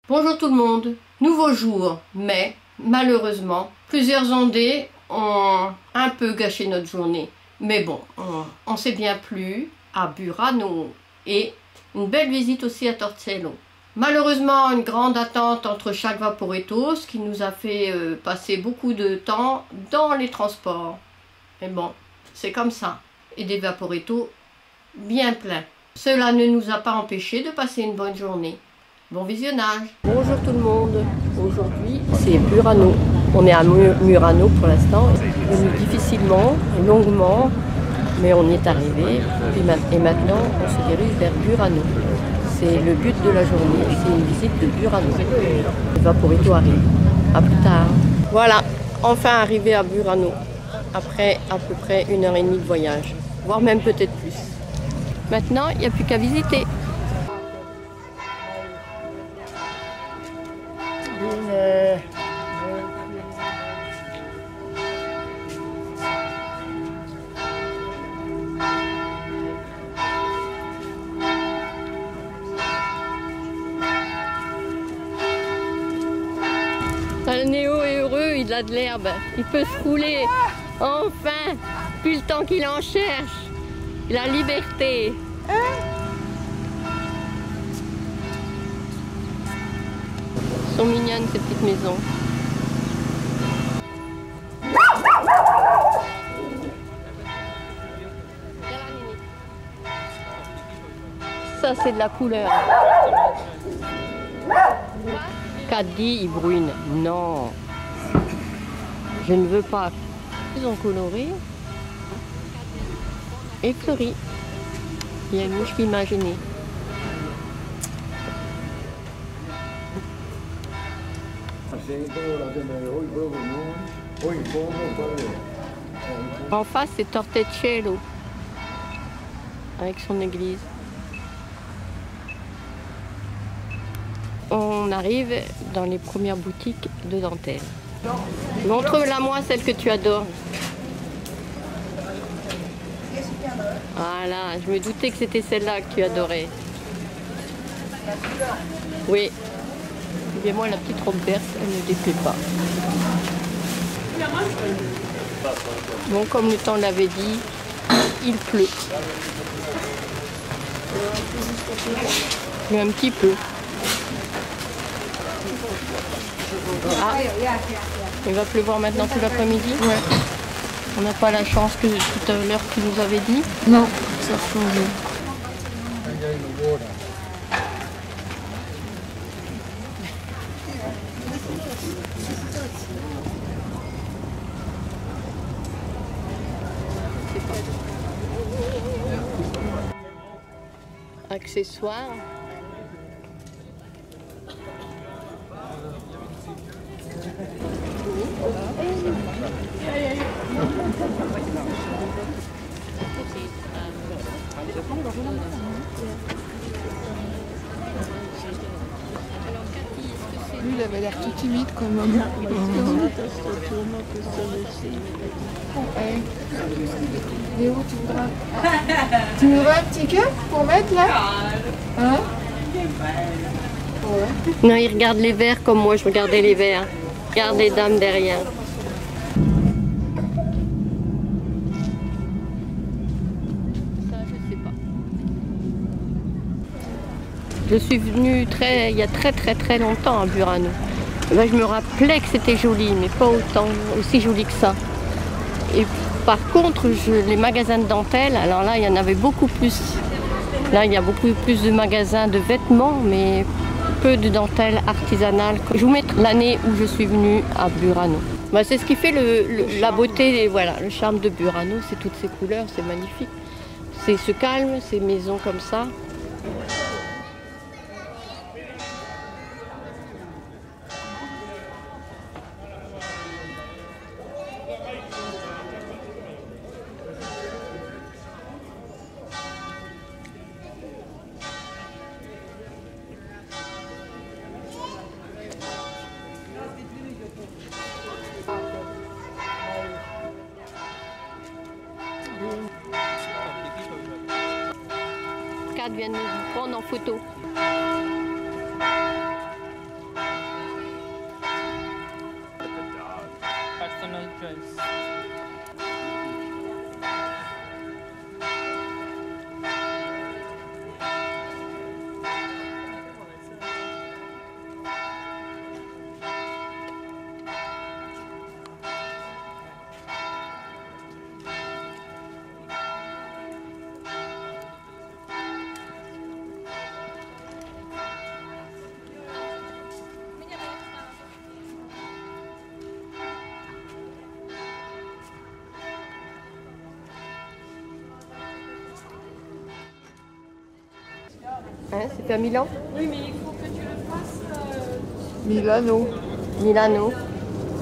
Bonjour tout le monde, nouveau jour, mais malheureusement, plusieurs ondées ont un peu gâché notre journée. Mais bon, on s'est bien plu à Burano et une belle visite aussi à Torcello. Malheureusement, une grande attente entre chaque Vaporetto, ce qui nous a fait passer beaucoup de temps dans les transports. Mais bon, c'est comme ça. Et des Vaporetto bien pleins. Cela ne nous a pas empêché de passer une bonne journée. Bon visionnage. Bonjour tout le monde. Aujourd'hui, c'est Burano. On est à Murano pour l'instant. Venu difficilement, longuement, mais on y est arrivé. Et maintenant, on se dirige vers Burano. C'est le but de la journée, c'est une visite de Burano. Le Vaporetto arrive. À plus tard. Voilà, enfin arrivé à Burano. Après à peu près 1h30 de voyage, voire même peut-être plus. Maintenant, il n'y a plus qu'à visiter. Le Néo est heureux, il a de l'herbe, il peut se rouler. Enfin, depuis le temps qu'il en cherche, la liberté. Sont mignonnes ces petites maisons. Ça c'est de la couleur. Caddy, il brune. Non, je ne veux pas. Ils ont coloré et fleuri. Il y a une mouche imaginée. En face, c'est Torcello avec son église. On arrive dans les premières boutiques de dentelle. Montre-la-moi celle que tu adores. Voilà, je me doutais que c'était celle-là que tu adorais. Oui. Et moi, la petite robe verte, elle ne déplaît pas. Bon, comme le temps l'avait dit, il pleut. Mais un petit peu. Ah, il va pleuvoir maintenant tout l'après-midi. Ouais. On n'a pas la chance que tout à l'heure tu nous avais dit. Non, ça a changé. Accessoires. Lui, il avait l'air tout timide quand même. Léo, tu voudrais un petit cœur pour mettre là? Hein? Ouais. Non, il regarde les verres comme moi, je regardais les verres. Regarde les dames derrière. Ça, je sais pas. Je suis venue il y a très longtemps à Burano. Ben, je me rappelais que c'était joli, mais pas aussi joli que ça. Et par contre, les magasins de dentelle, alors là, il y en avait beaucoup plus. Là, il y a beaucoup plus de magasins de vêtements, mais peu de dentelle artisanale. Je vous mettre l'année où je suis venue à Burano. Ben, c'est ce qui fait la beauté, et voilà, le charme de Burano, c'est toutes ces couleurs, c'est magnifique. C'est ce calme, ces maisons comme ça. Kat vient de nous prendre en photo. Hein, c'est à Milan? Oui, mais il faut que tu le fasses. Milano. Milano.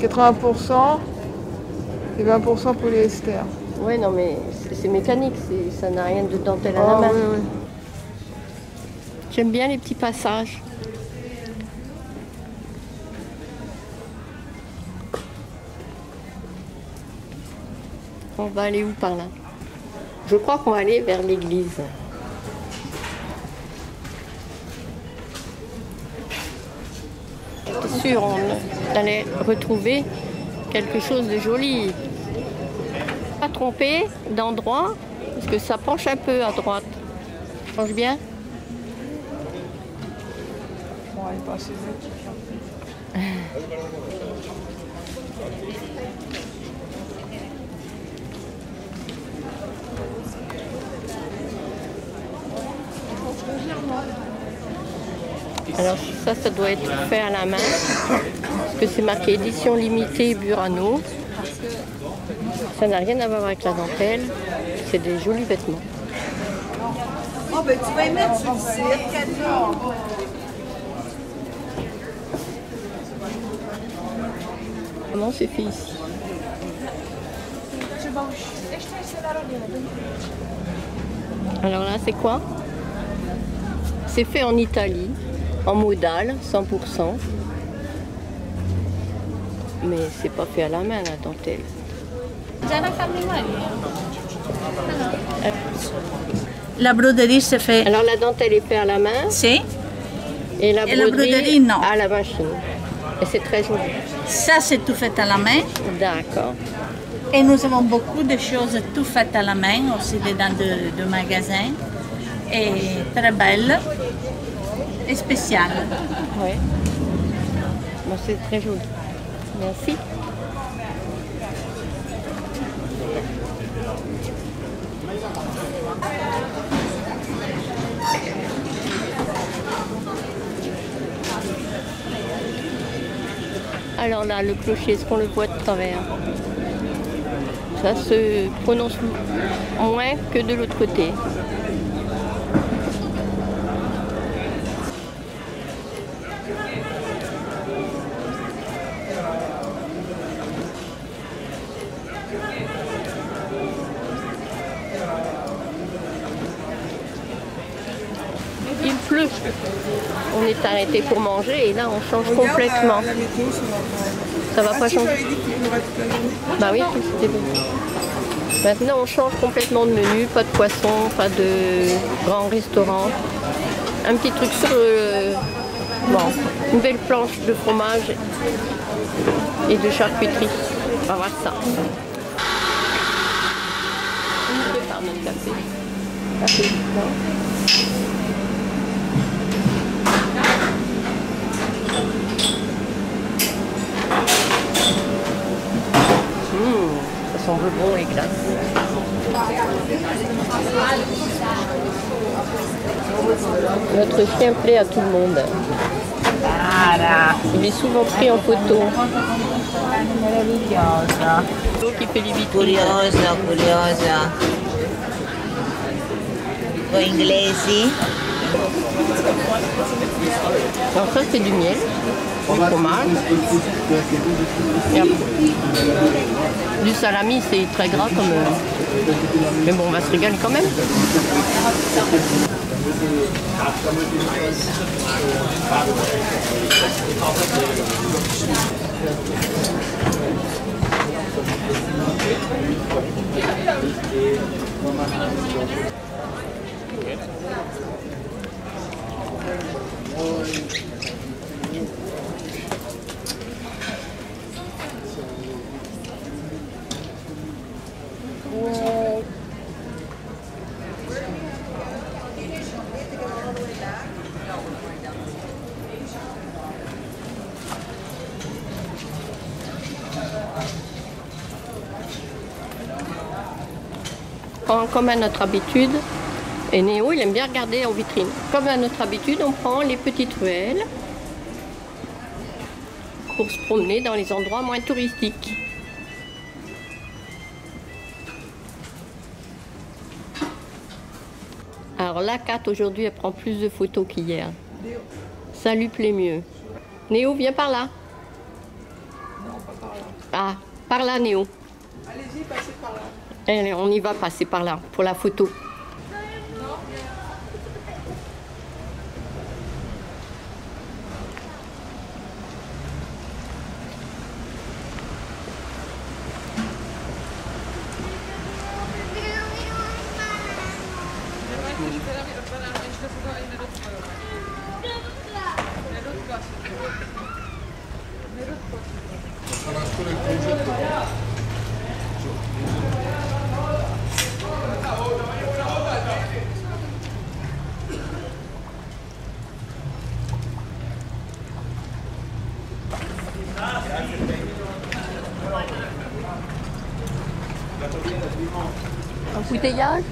80% et 20% polyester. Ouais, non, mais c'est mécanique, ça n'a rien de dentelle à la main. Oui, oui. J'aime bien les petits passages. On va aller où par là? Je crois qu'on va aller vers l'église. J'étais sûre on allait retrouver quelque chose de joli. Pas tromper d'endroit, parce que ça penche un peu à droite. Ça penche bien? Bon, elle est pas assez vite. Alors ça doit être fait à la main, parce que c'est marqué édition limitée Burano. Ça n'a rien à voir avec la dentelle, c'est des jolis vêtements. Oh ben tu vas y mettre sur le cirque, Comment c'est fait ici? Alors là c'est quoi? C'est fait en Italie, en modal, 100%. Mais c'est pas fait à la main la dentelle. La broderie se fait. Alors la dentelle est faite à la main Si. et la Et la broderie, broderie, non. à la machine. Et c'est très joli. Ça, c'est tout fait à la main. D'accord. Et nous avons beaucoup de choses tout faites à la main, aussi dedans de magasins. Et très belles et spéciales. Oui. Bon, c'est très joli. Merci. Alors là, le clocher, est-ce qu'on le voit de travers? Ça se prononce moins que de l'autre côté. Il pleut. On est arrêté pour manger et là on change complètement. Ça va pas changer. Bah oui, c'était bon. Maintenant on change complètement de menu, pas de poisson, pas de grand restaurant. Un petit truc sur le... Bon, une belle planche de fromage et de charcuterie. On va voir ça. On prépare notre café. Café, non ? Ça semble bon les glaces. Notre chien plaît à tout le monde. Il est souvent pris en photo. Qui fait les vitrines. Curiosa. Con inglesi. Alors ça c'est du miel, du fromage. Et après, du salami, c'est très gras comme... Mais bon, on va se régaler quand même. prend comme à notre habitude, et Néo il aime bien regarder en vitrine. Comme à notre habitude, on prend les petites ruelles pour se promener dans les endroits moins touristiques. Alors là, Kat, aujourd'hui, elle prend plus de photos qu'hier. Ça lui plaît mieux. Néo, viens par là. Non, pas par là. Ah, par là, Néo. Allez-y, passez par là. Allez, on y va passer par là pour la photo. Embouteillage.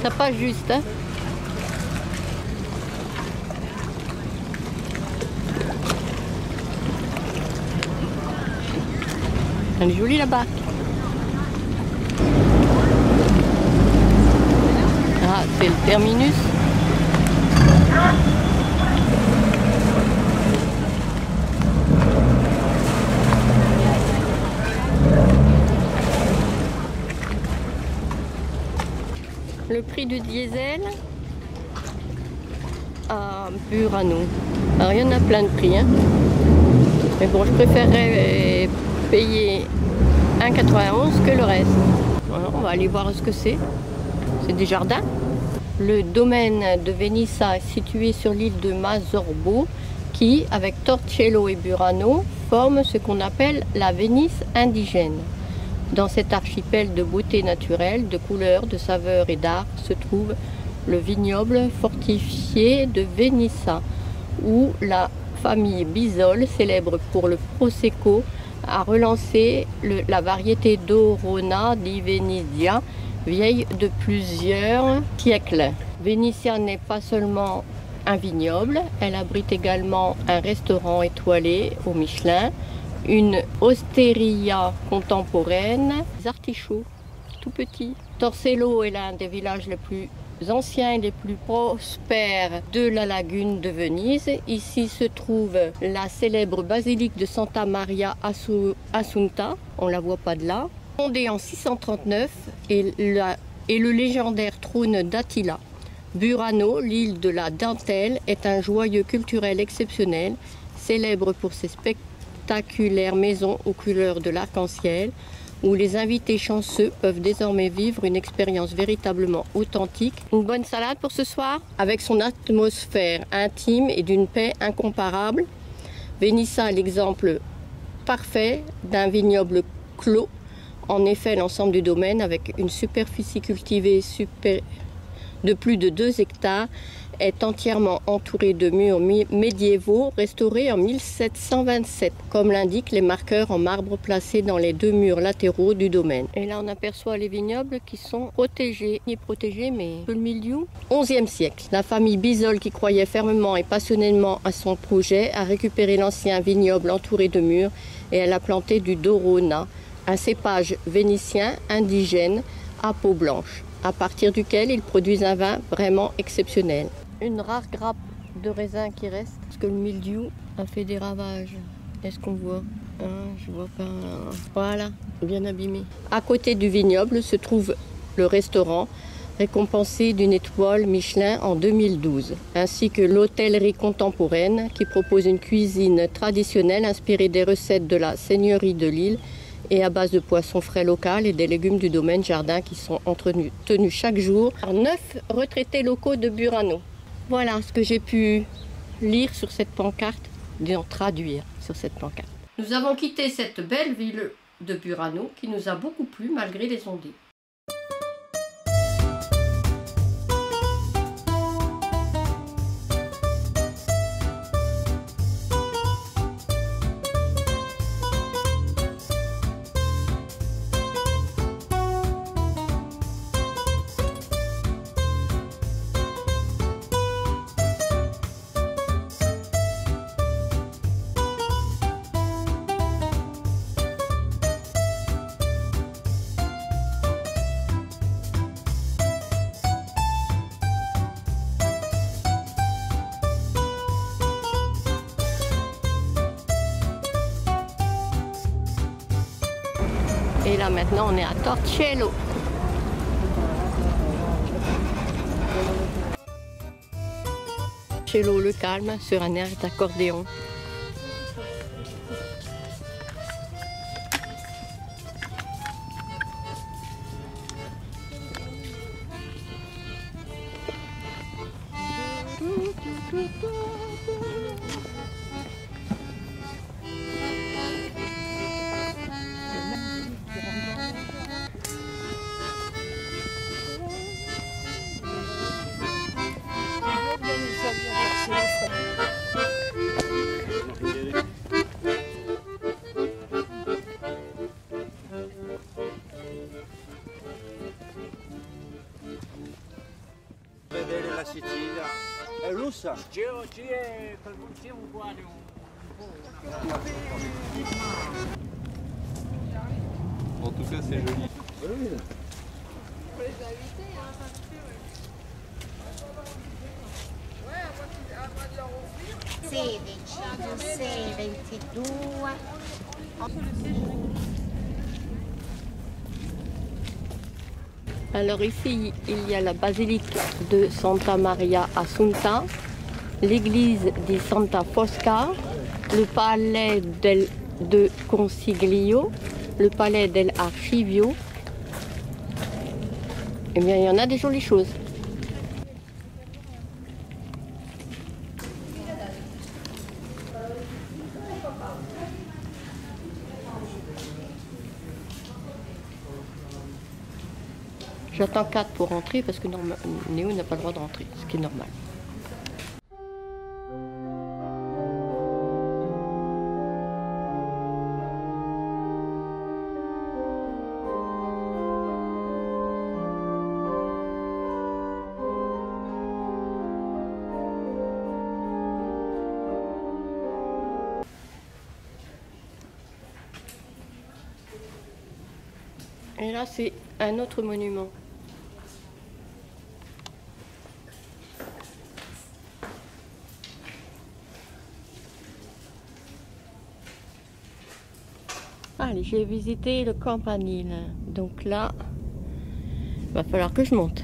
Ça passe juste, hein. Elle est jolie la barque. Ah, c'est le terminus. Le prix du diesel à Burano. Alors il y en a plein de prix, hein. Mais bon, je préférerais payer 1,91 que le reste. Voilà, on va aller voir ce que c'est. C'est des jardins. Le domaine de Venissa est situé sur l'île de Masorbo qui, avec Torcello et Burano, forme ce qu'on appelle la Venise indigène. Dans cet archipel de beauté naturelle, de couleurs, de saveurs et d'art se trouve le vignoble fortifié de Venissa, où la famille Bisol, célèbre pour le Prosecco, a relancé la variété d'Orona di Venezia, vieille de plusieurs siècles. Venezia n'est pas seulement un vignoble, elle abrite également un restaurant étoilé au Michelin, une osteria contemporaine, des artichauts tout petits. Torcello est l'un des villages les plus anciens et les plus prospères de la lagune de Venise. Ici se trouve la célèbre basilique de Santa Maria Assunta, on la voit pas de là, fondée en 639 et le légendaire trône d'Attila. Burano, l'île de la dentelle, est un joyau culturel exceptionnel, célèbre pour ses spectaculaires maisons aux couleurs de l'arc-en-ciel, où les invités chanceux peuvent désormais vivre une expérience véritablement authentique. Une bonne salade pour ce soir, avec son atmosphère intime et d'une paix incomparable. Venissa est l'exemple parfait d'un vignoble clos. En effet, l'ensemble du domaine, avec une superficie cultivée de plus de 2 hectares, est entièrement entouré de murs médiévaux restaurés en 1727, comme l'indiquent les marqueurs en marbre placés dans les 2 murs latéraux du domaine. Et là, on aperçoit les vignobles qui sont protégés, ni protégés, mais un peu le milieu. 11e siècle, la famille Bisol, qui croyait fermement et passionnément à son projet, a récupéré l'ancien vignoble entouré de murs et elle a planté du Dorona, un cépage vénitien indigène à peau blanche, à partir duquel ils produisent un vin vraiment exceptionnel. Une rare grappe de raisin qui reste, parce que le mildiou a fait des ravages. Est-ce qu'on voit? Je vois pas. Voilà, bien abîmé. À côté du vignoble se trouve le restaurant, récompensé d'une étoile Michelin en 2012, ainsi que l'hôtellerie contemporaine qui propose une cuisine traditionnelle inspirée des recettes de la seigneurie de l'île et à base de poissons frais local et des légumes du domaine jardin qui sont tenus chaque jour par 9 retraités locaux de Burano. Voilà ce que j'ai pu lire sur cette pancarte, disons traduire sur cette pancarte. Nous avons quitté cette belle ville de Burano qui nous a beaucoup plu malgré les ondées. Et là maintenant on est à Torcello. Torcello le calme sur un air d'accordéon. Vedere la Sicilia è russa. Oggi è uguale En tout cas, c'est joli. Faut les inviter, hein, ça se fait, ouais. Ouais, à moi de leur offrir. 16, 16, 22. Alors ici, il y a la basilique de Santa Maria Assunta, l'église di Santa Fosca, le palais de Consiglio, le palais dell'Archivio. Eh bien, il y en a des jolies choses. J'attends 4 pour rentrer parce que Néo n'a pas le droit de rentrer, ce qui est normal. Et là, c'est un autre monument. Allez, j'ai visité le campanile. Donc là, il va falloir que je monte.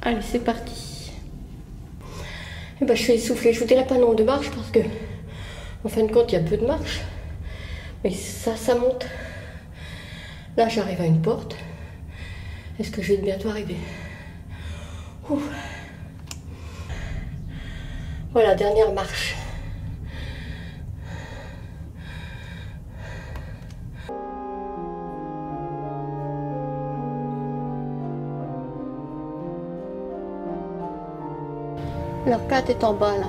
Allez, c'est parti. Et ben, je suis essoufflée. Je vous dirais pas le nombre de marches parce que, en fin de compte, il y a peu de marches. Mais ça monte. Là, j'arrive à une porte. Est-ce que je vais bientôt arriver? Ouh. Voilà, dernière marche. L'arcade est en bas là.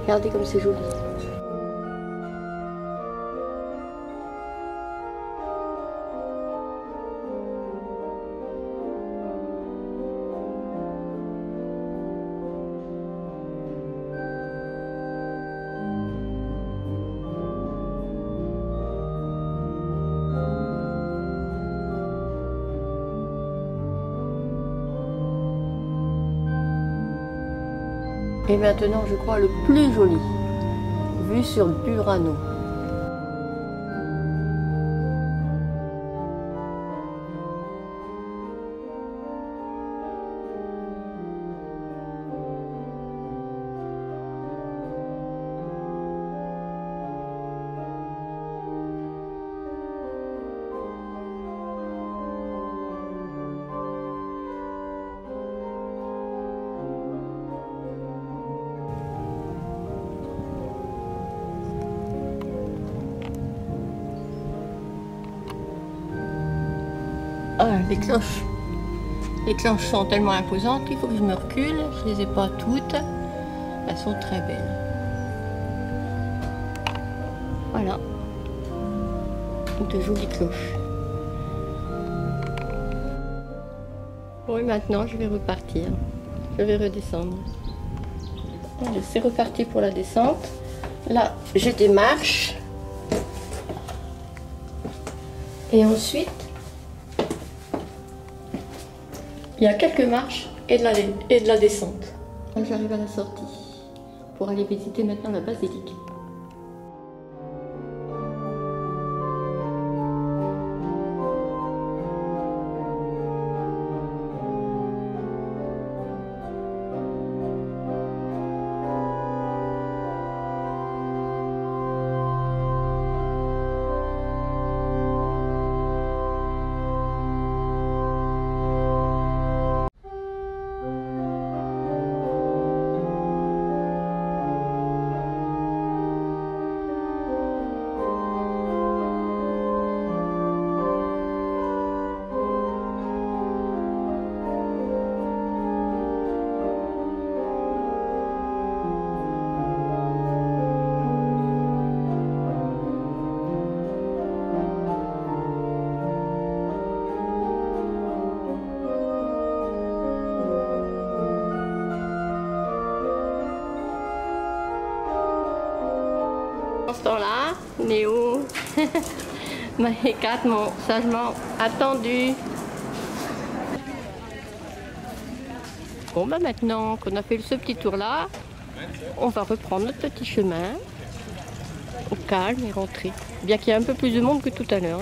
Regardez comme c'est joli. Et maintenant, je crois, le plus joli, vue sur Burano. Ah, les cloches. Les cloches sont tellement imposantes, il faut que je me recule. Je ne les ai pas toutes. Elles sont très belles. Voilà. De jolies cloches. Bon, et maintenant, je vais repartir. Je vais redescendre. Allez, c'est reparti pour la descente. Là, j'ai des marches. Et ensuite, Il y a quelques marches et de la descente. J'arrive à la sortie pour aller visiter maintenant la basilique. Pendant ce temps-là, Néo, et Kat m'ont sagement attendu. Bon, bah maintenant qu'on a fait ce petit tour-là, on va reprendre notre petit chemin au calme et rentrer. Bien qu'il y ait un peu plus de monde que tout à l'heure.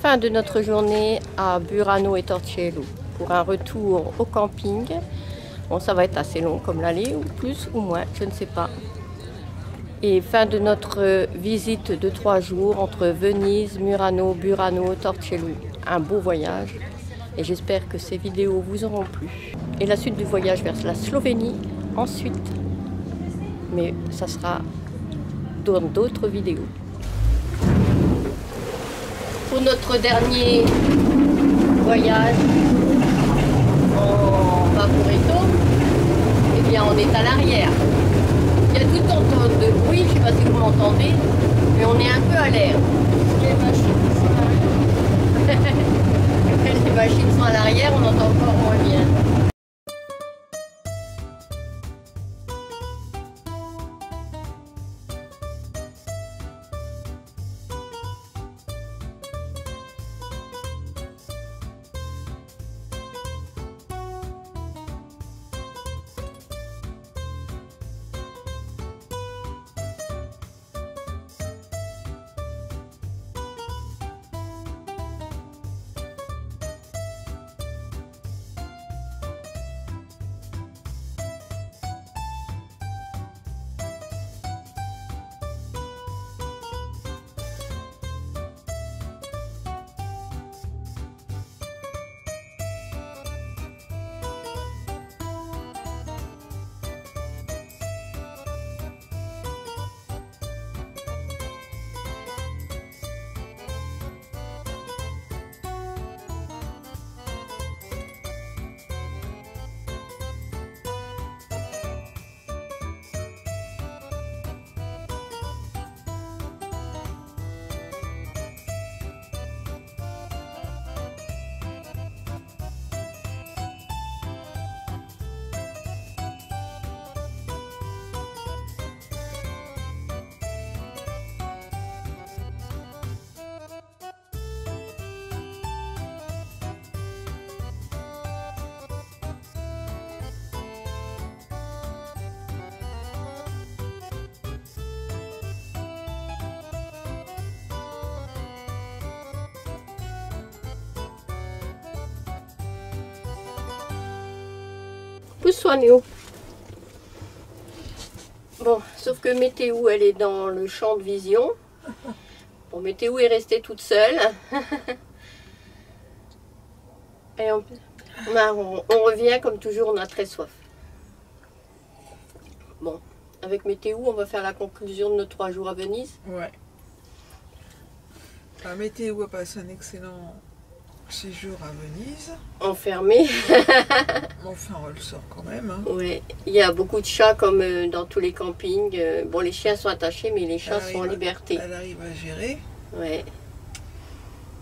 Fin de notre journée à Burano et Torciello pour un retour au camping. Bon, ça va être assez long comme l'aller, ou plus ou moins, je ne sais pas. Et fin de notre visite de 3 jours entre Venise, Murano, Burano, Torciello. Un beau voyage et j'espère que ces vidéos vous auront plu. Et la suite du voyage vers la Slovénie ensuite. Mais ça sera dans d'autres vidéos. Pour notre dernier voyage en Vaporetto, eh bien on est à l'arrière. Il y a tout un temps de bruit, je ne sais pas si vous m'entendez, mais on est un peu à l'air. Les machines sont à l'arrière, on entend encore moins bien. Pousse-toi, Néo. Bon, sauf que Météo, elle est dans le champ de vision. Bon, Météo est restée toute seule. Et on revient, comme toujours, on a très soif. Bon, avec Météo, on va faire la conclusion de nos 3 jours à Venise. Ouais. La Météo a passé un excellent séjour à Venise. enfermé. Enfin, on le sort quand même. Hein. Ouais. Il y a beaucoup de chats comme dans tous les campings. Bon, les chiens sont attachés, mais les chats sont en liberté. Elle arrive à gérer. Ouais.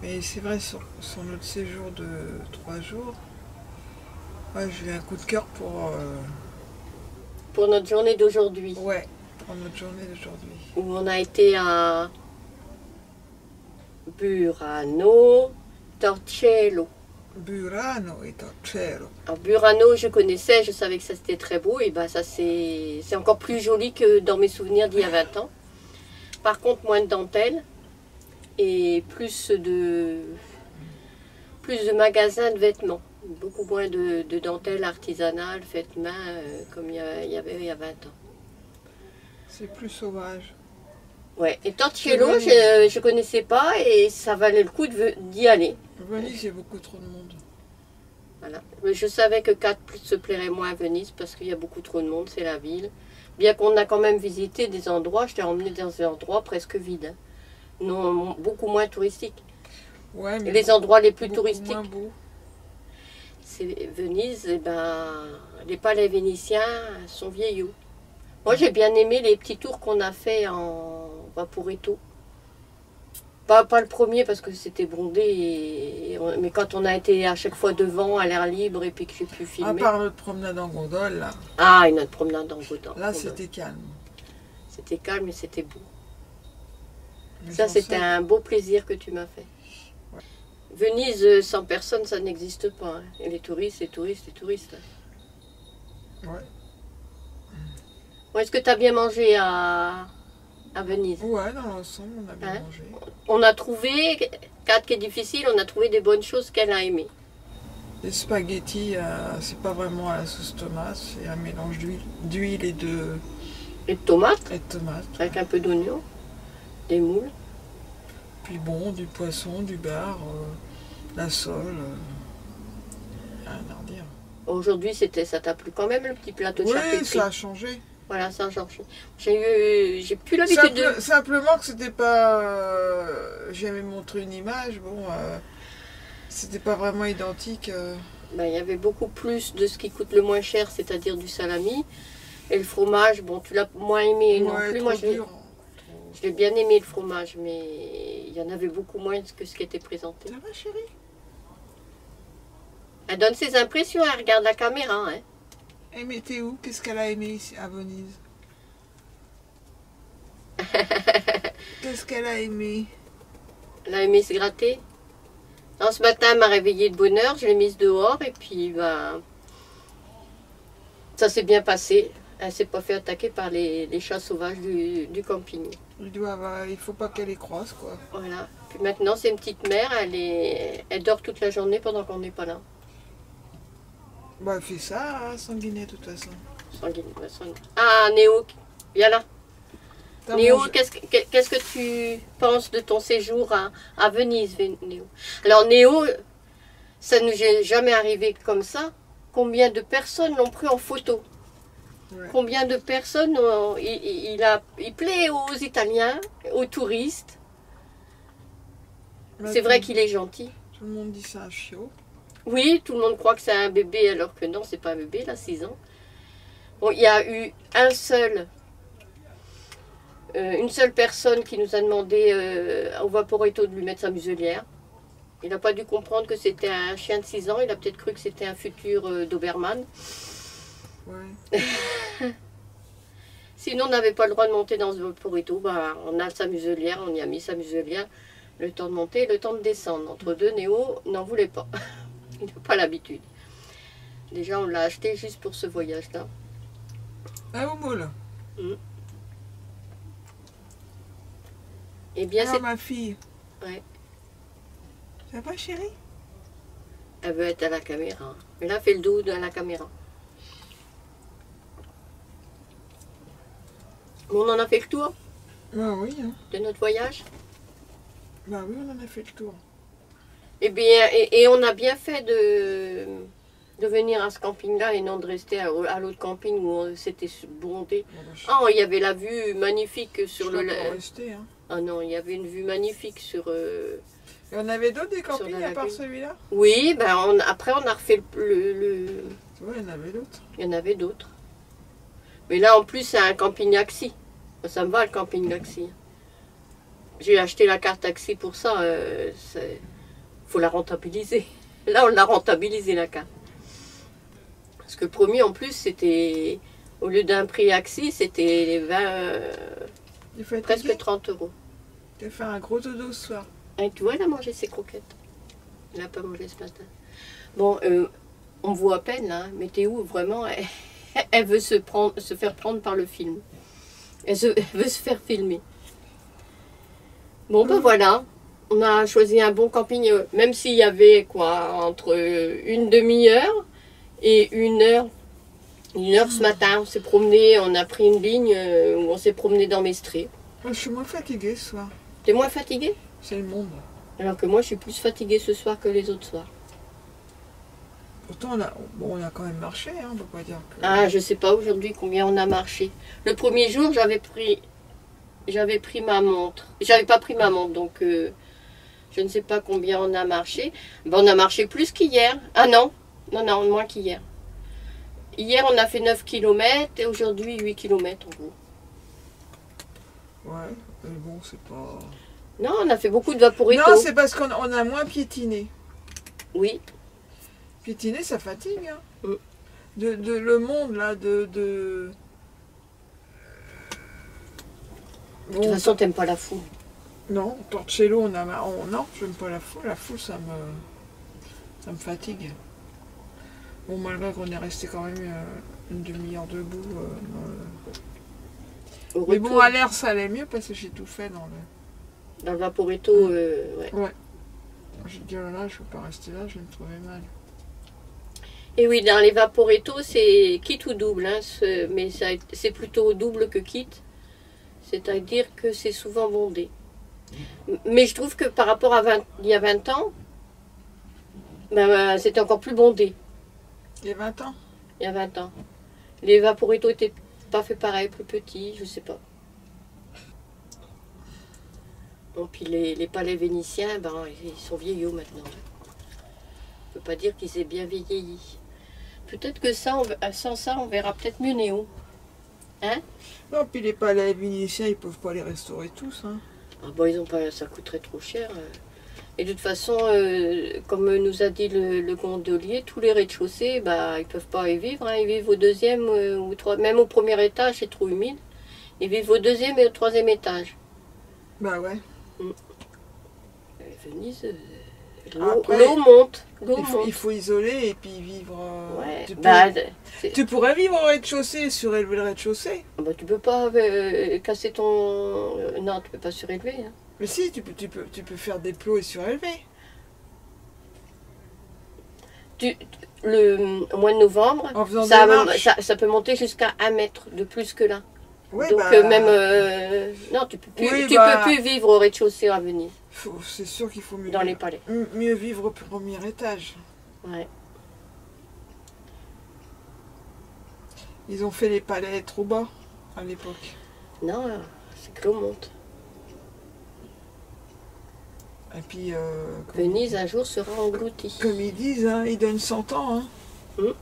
Mais c'est vrai, sur notre séjour de 3 jours, ouais, j'ai eu un coup de cœur Pour notre journée d'aujourd'hui. Ouais, pour notre journée d'aujourd'hui. Où on a été à Burano Torcello. Burano et Torcello. Alors Burano, je connaissais, je savais que ça c'était très beau, et ben ça c'est encore plus joli que dans mes souvenirs d'il y a 20 ans. Par contre, moins de dentelle et plus de magasins de vêtements. Beaucoup moins de dentelle artisanale, faites main, comme il y avait il y a 20 ans. C'est plus sauvage. Ouais, et Torcello, je connaissais pas et ça valait le coup d'y aller. Venise, il y a beaucoup trop de monde. Voilà. Mais je savais que 4 se plairait moins à Venise parce qu'il y a beaucoup trop de monde, c'est la ville. Bien qu'on a quand même visité des endroits, je t'ai emmené dans des endroits presque vides. Hein. Non, beaucoup moins touristiques. Ouais, mais et les endroits les plus beaucoup touristiques. moins beaux. C'est Venise, et ben, les palais vénitiens sont vieillots. Moi j'ai bien aimé les petits tours qu'on a fait en Vaporetto. Pas le premier parce que c'était bondé, mais quand on a été à chaque fois devant, à l'air libre et puis que j'ai pu filmer. À part notre promenade en gondole, là. Ah, et notre promenade en gondole. Là, c'était calme. C'était calme et c'était beau. Mais Ça, sans c'était un beau plaisir que tu m'as fait. Ouais. Venise, sans personne, ça n'existe pas. Hein. Et les touristes, les touristes, les touristes. Ouais. Bon, est-ce que tu as bien mangé à Venise? Ouais, dans l'ensemble, on a bien Hein? mangé. On a trouvé, Kat qui est difficile, on a trouvé des bonnes choses qu'elle a aimées. Les spaghettis, c'est pas vraiment à la sauce tomate, c'est un mélange d'huile et de tomates, tomates. avec un peu d'oignon, des moules. Puis bon, du poisson, du bar, la sole, rien à redire. Aujourd'hui, ça t'a plu quand même le petit plateau de charcuterie? Oui, ça a changé. Voilà, Saint-Georges. J'ai plus l'habitude de... Simplement que c'était pas... J'aimais montrer une image, bon... c'était pas vraiment identique. Ben, il y avait beaucoup plus de ce qui coûte le moins cher, c'est-à-dire du salami. Et le fromage, bon, tu l'as moins aimé non Ouais, plus. trop Moi, dur. je l'ai bien aimé le fromage, mais il y en avait beaucoup moins que ce qui était présenté. Ça va, chérie? Elle donne ses impressions, elle regarde la caméra. Hein. Et mais t'es où? Qu'est-ce qu'elle a aimé ici à Venise? Qu'est-ce qu'elle a aimé? Elle a aimé se gratter. Non, ce matin, elle m'a réveillée de bonne heure, je l'ai mise dehors et puis ben, ça s'est bien passé. Elle s'est pas fait attaquer par les chats sauvages du camping. Il faut pas qu'elle les croise, quoi. Voilà. Puis maintenant, c'est une petite mère, elle dort toute la journée pendant qu'on n'est pas là. Bah, elle fait ça, hein, Sanguinet, de toute façon. Sanguine. Ah, Néo, viens là. T'as Néo, mangé- qu'est-ce que tu penses de ton séjour à Venise, Néo? Alors, Néo, ça ne nous est jamais arrivé comme ça. Combien de personnes l'ont pris en photo? Ouais. Combien de personnes il plaît aux Italiens, aux touristes. Bah, C'est vrai qu'il est gentil. Tout le monde dit c'est un chiot. Oui, tout le monde croit que c'est un bébé alors que non, c'est pas un bébé, il a 6 ans. Bon, il y a eu une seule personne qui nous a demandé au Vaporetto de lui mettre sa muselière. Il n'a pas dû comprendre que c'était un chien de 6 ans, il a peut-être cru que c'était un futur Doberman. Ouais. Sinon, on n'avait pas le droit de monter dans ce Vaporetto. Ben, on a sa muselière, on y a mis sa muselière. Le temps de monter et le temps de descendre. Entre deux, Néo n'en voulait pas. Il n'a pas l'habitude. Déjà, on l'a acheté juste pour ce voyage-là. Ah, au moule. Eh bien, Alors, c'est... ma fille. Ouais. Ça va, chérie? Elle veut être à la caméra. Mais là, fait le dos de la caméra. Bon, on en a fait le tour Bah oui, hein. de notre voyage. Bah oui, on en a fait le tour. Eh bien, et on a bien fait de venir à ce camping-là et non de rester à l'autre camping où c'était bondé. Bon, bah, Ah, il y avait la vue magnifique sur je le suis là lac. pour rester, hein. Ah non, il y avait une vue magnifique sur... Et on avait d'autres des Sur campings la à part lagune. celui-là? Oui, ben après on a refait Ouais, il y en avait d'autres. Il y en avait d'autres. Mais là en plus c'est un camping Axi. Ça me va le camping Axi. J'ai acheté la carte Axi pour ça. Faut la rentabiliser. Là on l'a rentabilisé la carte. Parce que le premier en plus c'était... Au lieu d'un prix Axi, c'était 20... Il faut être presque 30 euros. Tu as fait un gros dodo ce soir. Et tu vois, elle a mangé ses croquettes. Elle n'a pas mangé ce matin. Bon, on voit à peine, là. Mais Théo, vraiment, elle veut se faire prendre par le film. Elle veut se faire filmer. Bon, ben voilà. On a choisi un bon camping, même s'il y avait, quoi, entre une demi-heure et une heure. Une heure ce matin, on s'est promené, on a pris une ligne où on s'est promené dans Mestré. Je suis moins fatiguée ce soir. T'es moins fatiguée? C'est le monde. Alors que moi, je suis plus fatiguée ce soir que les autres soirs. Pourtant, on a quand même marché, hein, on peut pas dire que... Ah, je sais pas aujourd'hui combien on a marché. Le premier jour, j'avais pris ma montre. J'avais pas pris ma montre, donc je ne sais pas combien on a marché. Ben, on a marché plus qu'hier. Ah non, non, moins qu'hier. Hier, on a fait 9 km et aujourd'hui 8 km en gros. Ouais, mais bon, c'est pas... Non, on a fait beaucoup de vaporito. Non, c'est parce qu'on a moins piétiné. Oui. Piétiner, ça fatigue. Hein. Mm. Le monde, là, De toute façon, t'aimes pas la foule. Non, Torcello, non, j'aime pas la foule. La foule, ça me fatigue. Bon, malgré qu'on est resté quand même une demi-heure debout. Au Mais retour, bon, à l'air, ça allait mieux parce que j'ai tout fait dans le vaporito, ouais. Ouais. J'ai dit, oh là, je peux pas rester là, je vais me trouver mal. Et oui, dans les vaporetto, c'est kit ou double, hein, mais c'est plutôt double que kit. C'est-à-dire que c'est souvent bondé. Mais je trouve que par rapport à il y a 20 ans, ben, c'était encore plus bondé. Il y a 20 ans. Il y a 20 ans. Les vaporetto étaient pas fait pareil, plus petits, je sais pas. Bon, puis les palais vénitiens, ben, ils sont vieillots maintenant. On peut pas dire qu'ils aient bien vieilli. Peut-être que ça, sans ça, on verra peut-être mieux Néo. Hein? Non, puis les palais vénitiens, ils peuvent pas les restaurer tous. Hein. Ah bon, ils ont pas, ça coûterait trop cher. Et de toute façon, comme nous a dit le gondolier, tous les rez-de-chaussée, bah, ils peuvent pas y vivre. Hein. Ils vivent au deuxième ou troisième, même au premier étage, c'est trop humide. Ils vivent au deuxième et au troisième étage. Bah ouais. Venise, Après, l'eau monte. Il faut isoler et puis vivre. Ouais. Tu, tu pourrais vivre au rez-de-chaussée, surélever le rez-de-chaussée. Bah, tu peux pas casser ton... non, tu peux pas surélever. Hein. Mais si, tu peux faire des plots et surélever. Au mois de novembre, En faisant des marches. ça peut monter jusqu'à 1 mètre de plus que là. Ouais, Donc bah, même... non, tu peux plus, oui, tu bah, peux plus vivre au rez-de-chaussée à Venise, c'est sûr qu'il faut mieux, dans les palais. mieux vivre au premier étage. Ouais. Ils ont fait les palais trop bas à l'époque. Non, c'est que l'eau monte. Et puis, Venise, un jour, sera engloutie. comme ils disent, hein, ils donnent 100 ans. Hein. Mm.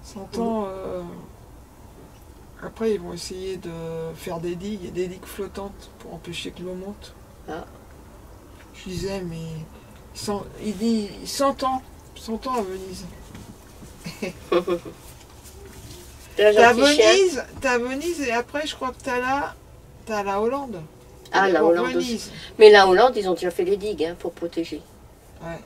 100 ans. Après, ils vont essayer de faire des digues flottantes pour empêcher que l'eau monte. Ah. Je disais, mais il dit 100 ans à Venise. T'as Venise et après, je crois que t'as la Hollande. Ah, la Pour Hollande Venise. aussi. Mais la Hollande, ils ont déjà fait les digues hein, pour protéger. Ouais.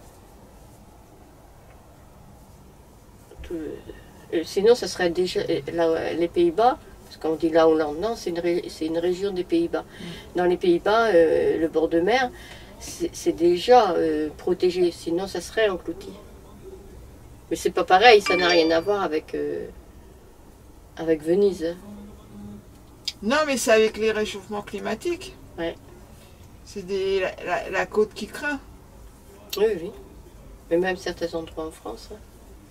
Sinon, ça serait déjà les Pays-Bas, parce qu'on dit la Hollande, non, c'est une région des Pays-Bas. Dans les Pays-Bas, le bord de mer, c'est déjà protégé, sinon ça serait englouti. Mais c'est pas pareil, ça n'a rien à voir avec Venise. Hein. Non, mais c'est avec les réchauffements climatiques. Ouais. C'est la côte qui craint. Oui, oui. Mais même certains endroits en France. Hein.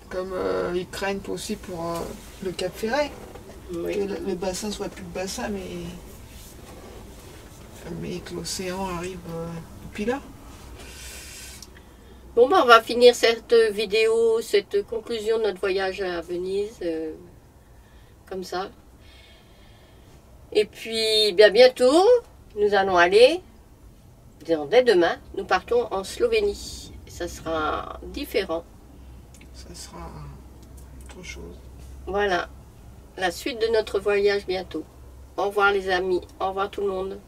Comme ils craignent aussi pour le Cap Ferret. Oui. Que le bassin soit plus le bassin, mais mais que l'océan arrive depuis là. Bon, on va finir cette vidéo, cette conclusion de notre voyage à Venise, comme ça. Et puis, bien bientôt, nous allons aller, dès demain, nous partons en Slovénie. Ça sera différent. Ça sera autre chose. Voilà, la suite de notre voyage bientôt. Au revoir les amis, au revoir tout le monde.